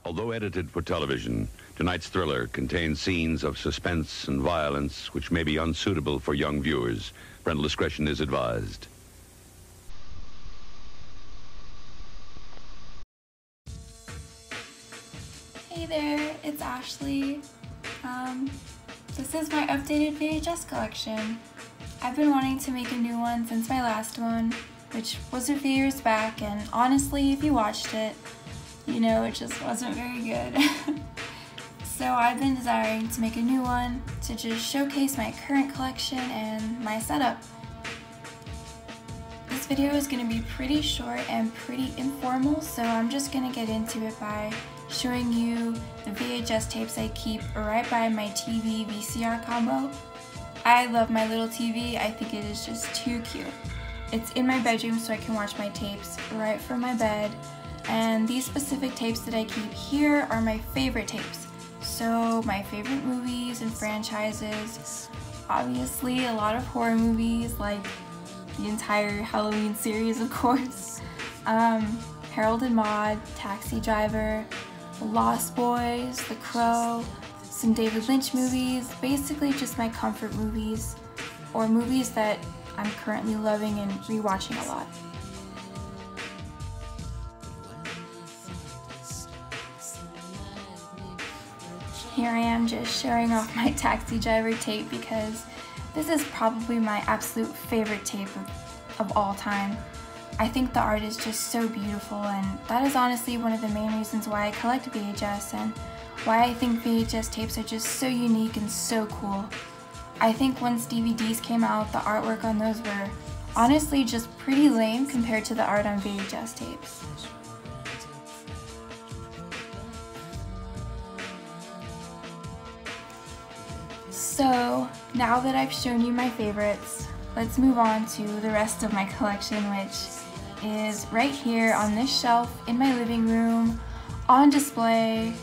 Although edited for television, tonight's thriller contains scenes of suspense and violence which may be unsuitable for young viewers. Parental discretion is advised. Hey there, it's Ashley. This is my updated VHS collection. I've been wanting to make a new one since my last one, which was a few years back, and honestly, if you watched it, you know it just wasn't very good. So I've been desiring to make a new one to just showcase my current collection and my setup. This video is going to be pretty short and pretty informal, so I'm just going to get into it by showing you the VHS tapes I keep right by my TV VCR combo. I love my little TV. I think it is just too cute. It's in my bedroom so I can watch my tapes right from my bed, and these specific tapes that I keep here are my favorite tapes. So my favorite movies and franchises, obviously a lot of horror movies like the entire Halloween series, of course, Harold and Maude, Taxi Driver, Lost Boys, The Crow, some David Lynch movies, basically just my comfort movies, or movies that I'm currently loving and rewatching a lot. Here I am just showing off my Taxi Driver tape because this is probably my absolute favorite tape of all time. I think the art is just so beautiful, and that is honestly one of the main reasons why I collect VHS and why I think VHS tapes are just so unique and so cool. I think once DVDs came out, the artwork on those were honestly just pretty lame compared to the art on VHS tapes. So now that I've shown you my favorites, let's move on to the rest of my collection, which is right here on this shelf in my living room on display.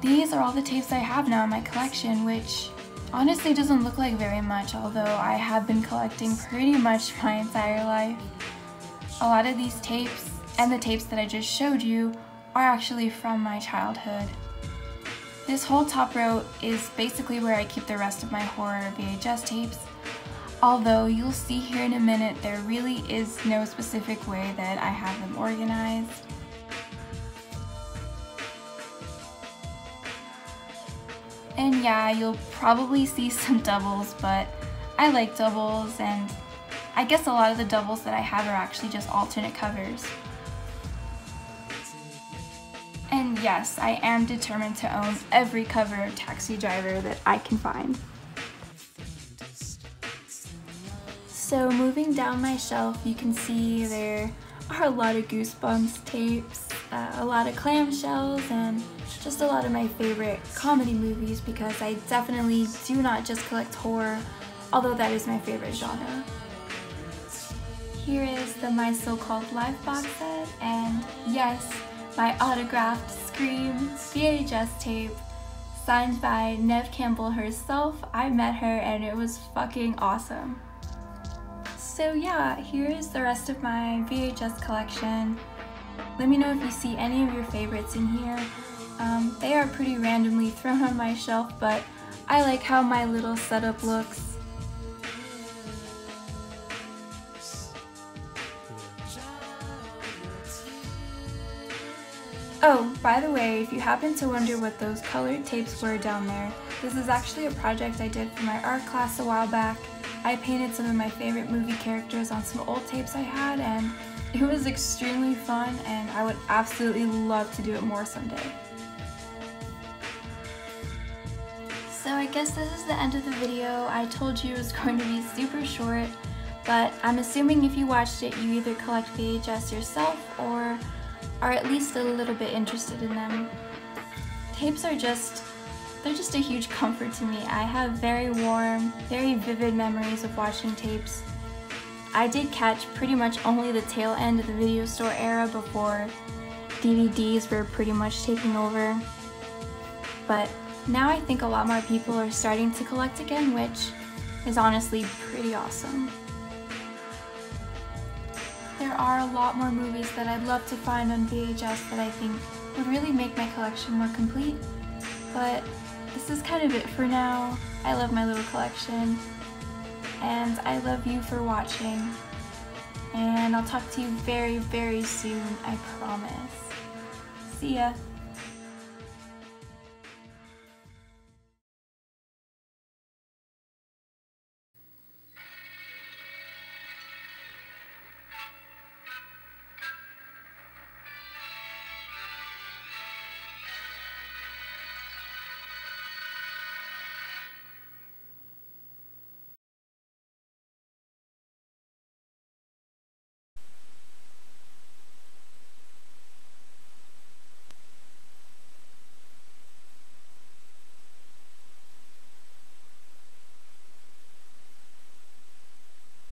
These are all the tapes I have now in my collection, which honestly doesn't look like very much, although I have been collecting pretty much my entire life. A lot of these tapes and the tapes that I just showed you are actually from my childhood. This whole top row is basically where I keep the rest of my horror VHS tapes, although you'll see here in a minute there really is no specific way that I have them organized. And yeah, you'll probably see some doubles, but I like doubles, and I guess a lot of the doubles that I have are actually just alternate covers. And yes, I am determined to own every cover of Taxi Driver that I can find. So moving down my shelf, you can see there are a lot of Goosebumps tapes, a lot of clamshells, and just a lot of my favorite comedy movies, because I definitely do not just collect horror, although that is my favorite genre. Here is the My So-Called Life box set, and yes, my autographed Scream VHS tape signed by Neve Campbell herself. I met her and it was fucking awesome. So yeah, here is the rest of my VHS collection. Let me know if you see any of your favorites in here. They are pretty randomly thrown on my shelf, but I like how my little setup looks. Oh, by the way, if you happen to wonder what those colored tapes were down there, this is actually a project I did for my art class a while back. I painted some of my favorite movie characters on some old tapes I had, and it was extremely fun, and I would absolutely love to do it more someday. So I guess this is the end of the video. I told you it was going to be super short, but I'm assuming if you watched it, you either collect VHS yourself or are at least a little bit interested in them. Tapes are they're just a huge comfort to me. I have very warm, very vivid memories of watching tapes. I did catch pretty much only the tail end of the video store era before DVDs were pretty much taking over. But now I think a lot more people are starting to collect again, which is honestly pretty awesome. There are a lot more movies that I'd love to find on VHS that I think would really make my collection more complete. But this is kind of it for now. I love my little collection, and I love you for watching. And I'll talk to you very, very soon, I promise. See ya.